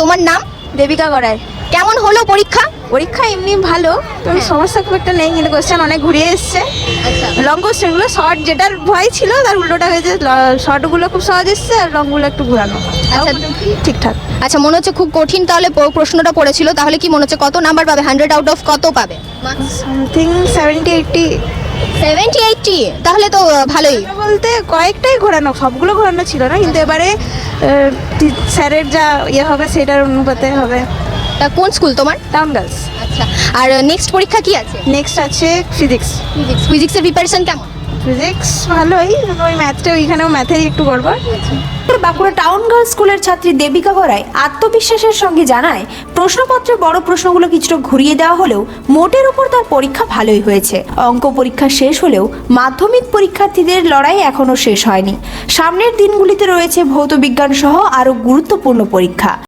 তোমার নাম? দেবিকা গড়াই। কেমন হলো পরীক্ষা? পরীক্ষা এমনি ভালো, সমস্যা খুব একটা নেই, কিন্তু কোশ্চেন অনেক ঘুরিয়ে এসছে। লং কোশ্চেনগুলো, শর্ট যেটার ভয় ছিল তার উল্টোটা হয়েছে। শর্টগুলো খুব সহজ এসছে আর লংগুলো একটু ঘুরানো। আচ্ছা ঠিকঠাক। আচ্ছা, মনে হচ্ছে খুব কঠিন তাহলে প্রশ্নটা পড়েছিল। তাহলে কি মনে হচ্ছে কত নাম্বার পাবে? 100 আউট অফ কত পাবে? সামথিং 70-80। 70-80, তাহলে তো ভালোই। বলতে কয়েকটাই ঘোরানো, সবগুলো ঘোরানো ছিল না, কিন্তু এবারে স্যারের যা ইয়ে হবে সেটার অনুপাতে হবে। তা কোন স্কুল তোমার? Town girls. আচ্ছা, আর নেক্সট পরীক্ষা কি আছে? নেক্সট আছে ফিজিক্স। ফিজিক্সের প্রিপারেশন কেমন? ফিজিক্স ভালোই, ওই ম্যাথটা ওইখানেও ম্যাথেই একটু গড়বড়। বাঁকুড়া টাউন গার্লস স্কুলের ছাত্রী দেবিকা গড়াই আত্মবিশ্বাসের সঙ্গে জানায়, প্রশ্নপত্রে বড় প্রশ্নগুলো কিছুটা ঘুরিয়ে দেওয়া হলেও মোটের উপর তার পরীক্ষা ভালোই হয়েছে। অঙ্ক পরীক্ষা শেষ হলেও মাধ্যমিক পরীক্ষার্থীদের লড়াই এখনো শেষ হয়নি। সামনের দিনগুলিতে রয়েছে ভৌত বিজ্ঞান সহ আরও গুরুত্বপূর্ণ পরীক্ষা।